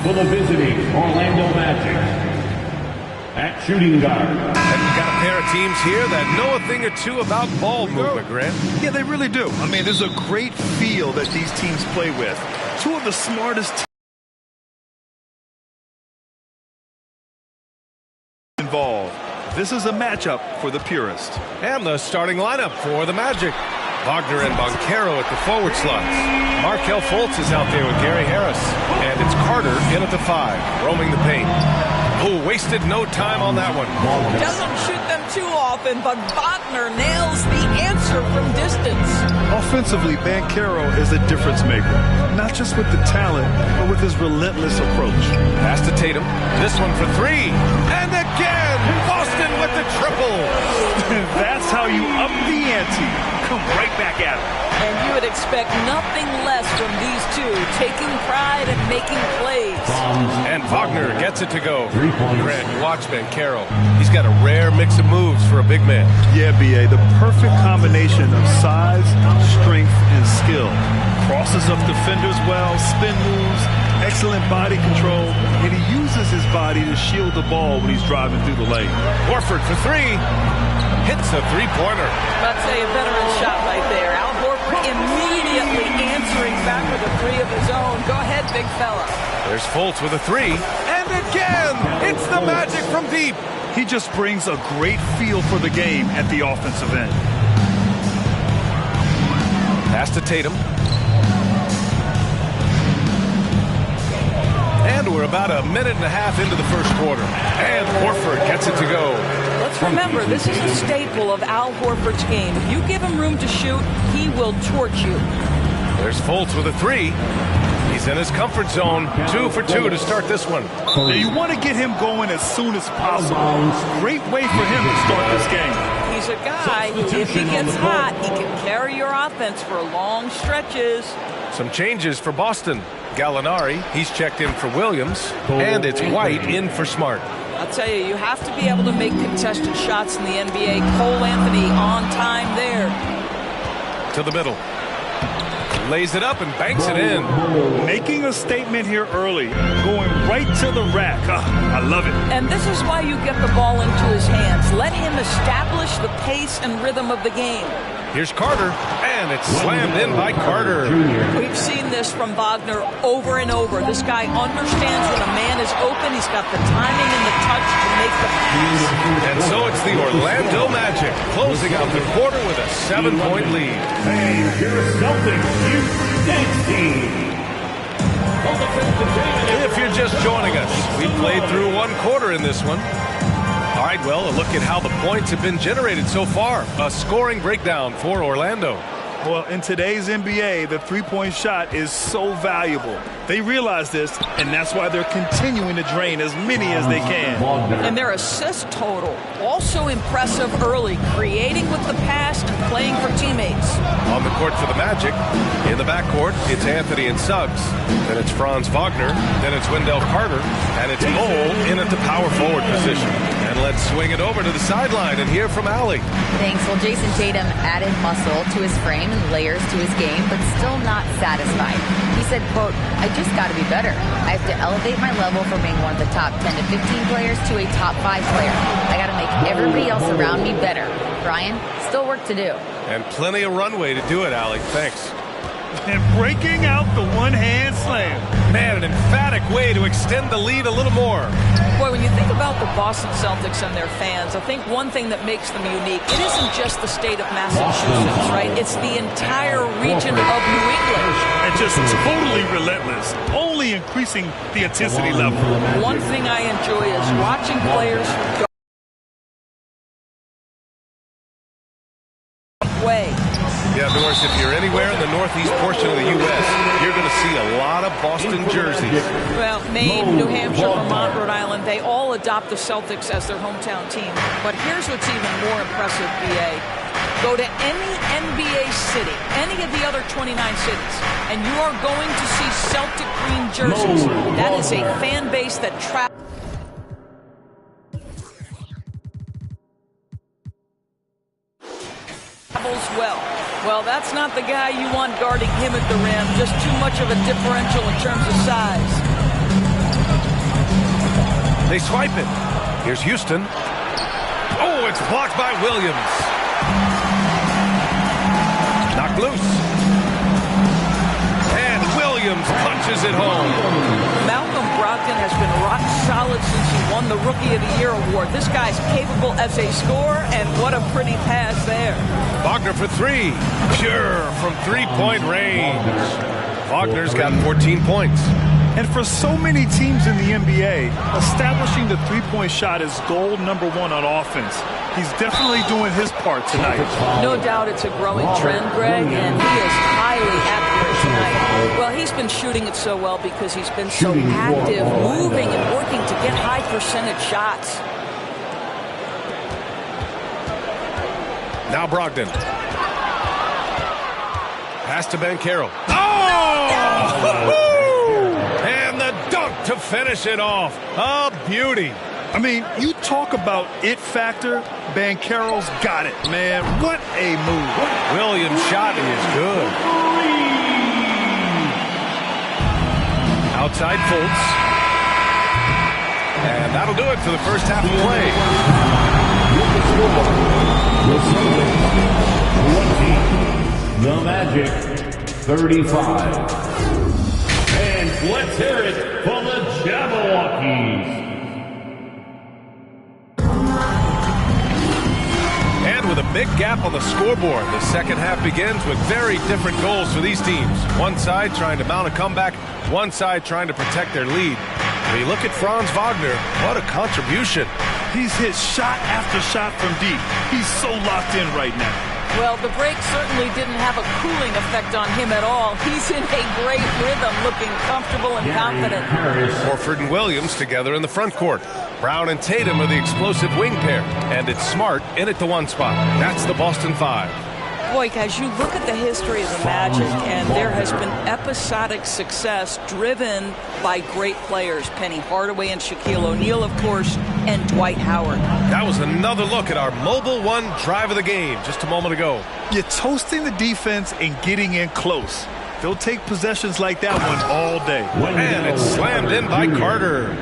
for the visiting Orlando Magic. At shooting guard. And we've got a pair of teams here that know a thing or two about ball movement, Grant. Yeah, they really do. I mean, there's a great feel that these teams play with. Two of the smartest teams involved. This is a matchup for the purist. And the starting lineup for the Magic. Wagner and Banchero at the forward slots. Markelle Fultz is out there with Gary Harris. And it's Carter in at the 5, roaming the paint. Oh, wasted no time on that one. Doesn't shoot them too often, but Wagner nails the answer from distance. Offensively, Banchero is a difference maker. Not just with the talent, but with his relentless approach. Pass to Tatum. This one for 3. And again, Boston with the triple. That's how you up the ante. Come right back at it. And you would expect nothing less from these two, taking pride and making plays. And Wagner gets it to go. Grant, you watch Banchero. He's got a rare mix of moves for a big man. Yeah, B.A., the perfect combination of size, strength, and skill. Crosses up defenders well, spin moves, excellent body control, and he uses his body to shield the ball when he's driving through the lane. Horford for 3. Hits a three-pointer. That's a veteran shot right there. Al Horford immediately answering back with a 3 of his own. Go ahead, big fella. There's Fultz with a 3. And again, it's the Magic from deep. He just brings a great feel for the game at the offensive end. Pass to Tatum. And we're about a minute and a half into the first quarter. And Horford gets it to go. Let's remember, this is a staple of Al Horford's game. If you give him room to shoot, he will torch you. There's Fultz with a 3. He's in his comfort zone. 2 for 2 to start this one. Now you want to get him going as soon as possible. Great way for him to start this game. He's a guy who, if he gets hot, he can carry your offense for long stretches. Some changes for Boston. Gallinari, he's checked in for Williams. And it's White in for Smart. I'll tell you, you have to be able to make contested shots in the NBA. Cole Anthony on time there. To the middle. Lays it up and banks it in. Making a statement here early. Going right to the rack. I love it. And this is why you get the ball into his hands. Let him establish the pace and rhythm of the game. Here's Carter, and it's slammed in by Carter. We've seen this from Wagner over and over. This guy understands when a man is open. He's got the timing and the touch to make the pass. And so it's the Orlando Magic closing out the quarter with a 7-point lead. Hey, here's Celtics next team. If you're just joining us, we played through one quarter in this one. All right, well, a look at how the points have been generated so far. A scoring breakdown for Orlando. Well, in today's NBA, the three-point shot is so valuable. They realize this, and that's why they're continuing to drain as many as they can. And their assist total, also impressive early, creating with the pass and playing for teammates. On the court for the Magic, in the backcourt, it's Anthony and Suggs. Then it's Franz Wagner. Then it's Wendell Carter. And it's Cole in at the power forward position. And let's swing it over to the sideline and hear from Allie. Thanks. Well, Jason Tatum added muscle to his frame and layers to his game, but still not satisfied. He said, quote, "I just got to be better. I have to elevate my level from being one of the top 10 to 15 players to a top 5 player. I got to make everybody else around me better. Brian, still work to do." And plenty of runway to do it, Allie. Thanks. And breaking out the one-hand slam. Man, an emphatic way to extend the lead a little more. Boy, when you think about the Boston Celtics and their fans, I think one thing that makes them unique, it isn't just the state of Massachusetts, right? It's the entire region of New England. And just totally relentless, only increasing the intensity level. One thing I enjoy is watching players go away. Yeah, Norris, if you're anywhere in the northeast portion of the U.S., you're going to see a lot of Boston jerseys. Well, Maine, New Hampshire, Vermont, Rhode Island, they all adopt the Celtics as their hometown team. But here's what's even more impressive, BA. Go to any NBA city, any of the other 29 cities, and you are going to see Celtic green jerseys. That is a fan base that travels well. Well, that's not the guy you want guarding him at the rim. Just too much of a differential in terms of size. They swipe it. Here's Houston. Oh, it's blocked by Williams. Knocked loose. And Williams punches it home. Malcolm Brogdon has been rock solid since he won the Rookie of the Year award. This guy's capable as a scorer, and what a pretty pass there. Wagner for three. Pure from three-point range. Wagner's got 14 points. And for so many teams in the NBA, establishing the three-point shot is goal number one on offense. He's definitely doing his part tonight. No doubt it's a growing trend, Greg, and he is highly accurate tonight. Well, he's been shooting it so well because he's been so active, moving and working to get high percentage shots. Now Brogdon. Pass to Banchero. Oh! And the dunk to finish it off. A beauty. I mean, you talk about it factor. Banchero's got it, man. What a move. Williams' shot is good. Outside Fultz. And that'll do it for the first half of play. The Magic 35. And let's hear it for the Jabberwockies. And with a big gap on the scoreboard, the second half begins with very different goals for these teams. One side trying to mount a comeback, one side trying to protect their lead. When you look at Franz Wagner, what a contribution. He's hit shot after shot from deep. He's so locked in right now. Well, the break certainly didn't have a cooling effect on him at all. He's in a great rhythm, looking comfortable and confident. Horford and Williams together in the front court. Brown and Tatum are the explosive wing pair. And it's Smart in at the one spot. That's the Boston Five. Boy, as you look at the history of the Magic, and there has been episodic success driven by great players. Penny Hardaway and Shaquille O'Neal, of course, and Dwight Howard. That was another look at our Mobile One drive of the game just a moment ago. You're toasting the defense and getting in close. They'll take possessions like that one all day. And it's slammed in by Carter.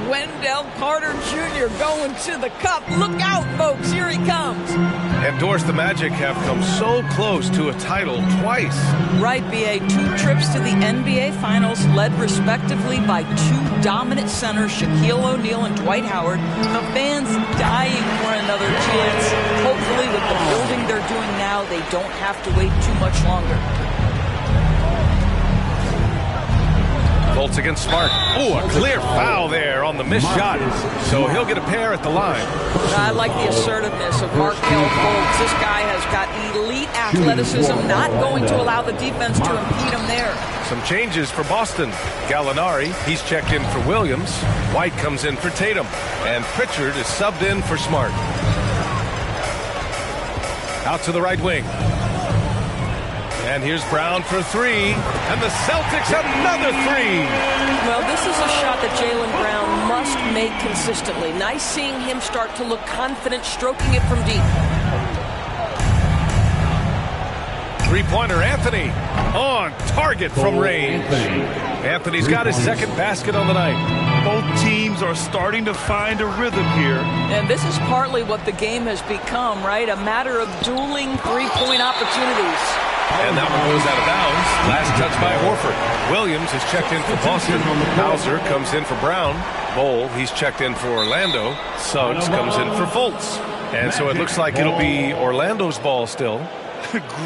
Wendell Carter Jr. going to the cup. Look out, folks. Here he comes. And Doris, the Magic have come so close to a title twice. Right, B.A. 2 trips to the NBA Finals, led respectively by 2 dominant centers, Shaquille O'Neal and Dwight Howard. The fans dying for another chance. Hopefully, with the building they're doing now, they don't have to wait too much longer. Fultz against Smart. Oh, a clear foul there on the missed shot. So he'll get a pair at the line. I like the assertiveness of Markelle Fultz. This guy has got elite athleticism, not going to allow the defense to impede him there. Some changes for Boston. Gallinari, he's checked in for Williams. White comes in for Tatum. And Pritchard is subbed in for Smart. Out to the right wing. And here's Brown for three. And the Celtics another three. Well, this is a shot that Jaylen Brown must make consistently. Nice seeing him start to look confident, stroking it from deep. Three-pointer Anthony on target from range. Anthony's got his second basket on the night. Both teams are starting to find a rhythm here. And this is partly what the game has become, right? A matter of dueling three-point opportunities. And that one goes out of bounds. Last touch by Horford. Williams is checked in for Boston. Hauser comes in for Brown. Bol, he's checked in for Orlando. Suggs comes in for Fultz. And so it looks like it'll be Orlando's ball still.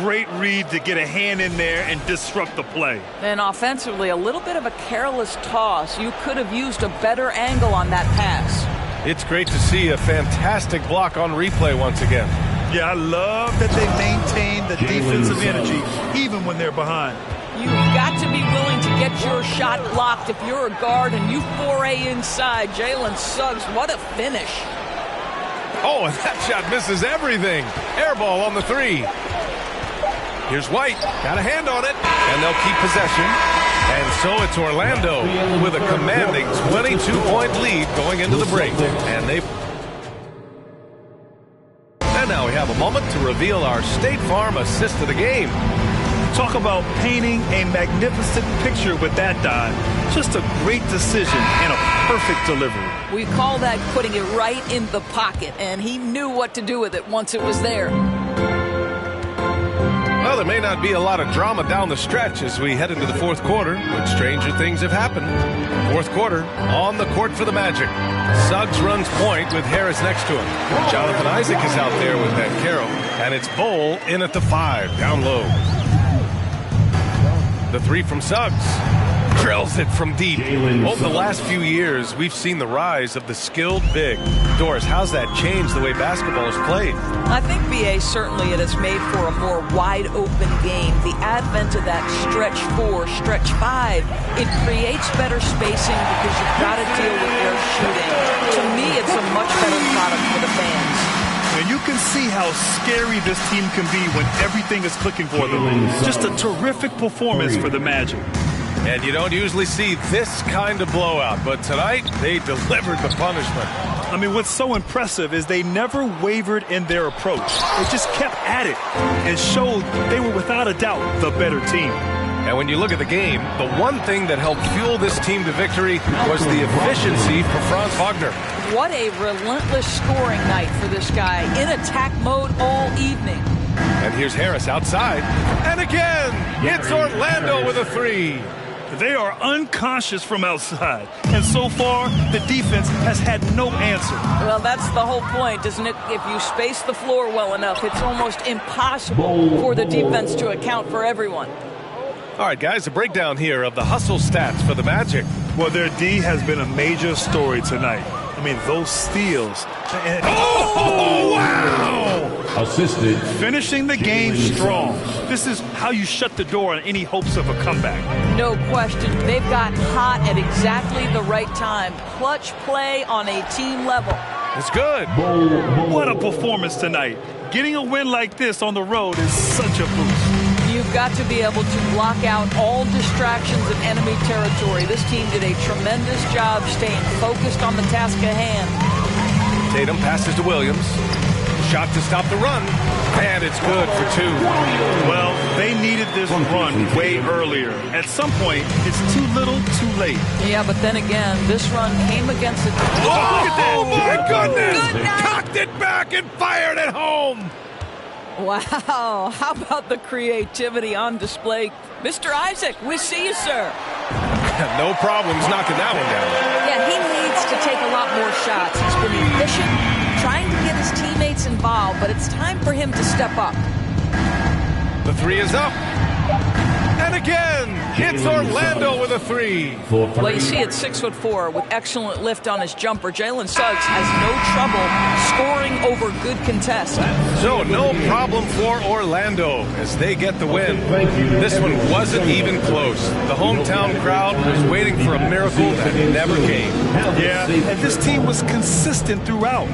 Great read to get a hand in there and disrupt the play. And offensively, a little bit of a careless toss. You could have used a better angle on that pass. It's great to see a fantastic block on replay once again. Yeah, I love that they maintain the defensive energy even when they're behind. You've got to be willing to get your shot blocked if you're a guard and you foray inside. Jalen Suggs, what a finish. Oh, and that shot misses everything. Air ball on the three. Here's White. Got a hand on it. And they'll keep possession. And so it's Orlando with a commanding 22-point lead going into the break. And now we have a moment to reveal our State Farm assist of the game. Talk about painting a magnificent picture with that dive. Just a great decision and a perfect delivery. We call that putting it right in the pocket, and he knew what to do with it once it was there. Well, there may not be a lot of drama down the stretch as we head into the fourth quarter, but stranger things have happened. Fourth quarter, on the court for the Magic. Suggs runs point with Harris next to him. Jonathan Isaac is out there with Banchero, and it's Bol in at the 5, down low. The 3 from Suggs. Drills it from deep. Over the last few years, we've seen the rise of the skilled big. Doris, how's that changed the way basketball is played? I think, B.A., certainly it has made for a more wide-open game. The advent of that stretch 4, stretch 5, it creates better spacing because you've got to deal with their shooting. To me, it's a much better product for the fans. And you can see how scary this team can be when everything is clicking for them. Just a terrific performance for the Magic. And you don't usually see this kind of blowout, but tonight they delivered the punishment. I mean, what's so impressive is they never wavered in their approach. They just kept at it and showed they were without a doubt the better team. And when you look at the game, the one thing that helped fuel this team to victory was the efficiency for Franz Wagner. What a relentless scoring night for this guy, in attack mode all evening. And here's Harris outside. And again, it's Orlando with a 3. They are unconscious from outside. And so far, the defense has had no answer. Well, that's the whole point, isn't it? If you space the floor well enough, it's almost impossible for the defense to account for everyone. All right, guys, a breakdown here of the hustle stats for the Magic. Well, their D has been a major story tonight. I mean, those steals. Oh, wow! Assisted. Finishing the game strong. This is how you shut the door on any hopes of a comeback. No question. They've got hot at exactly the right time. Clutch play on a team level. It's good. What a performance tonight. Getting a win like this on the road is such a boost. You've got to be able to block out all distractions in enemy territory. This team did a tremendous job staying focused on the task at hand. Tatum passes to Williams. Shot to stop the run. And it's good for 2. Well, they needed this run way earlier. At some point, it's too little, too late. Yeah, but then again, this run came against a... Oh, look at that! Oh, my goodness! Cocked it back and fired it home! Wow, how about the creativity on display? Mr. Isaac, we see you, sir. No problems knocking that one down. Yeah, he needs to take a lot more shots. He's been efficient, trying to get his teammates involved, but it's time for him to step up. The 3 is up. And again, it's Orlando with a 3. Well, you see, at 6'4", with excellent lift on his jumper, Jalen Suggs has no trouble scoring over good contests. So no problem for Orlando as they get the win. This one wasn't even close. The hometown crowd was waiting for a miracle that never came. Yeah, and this team was consistent throughout.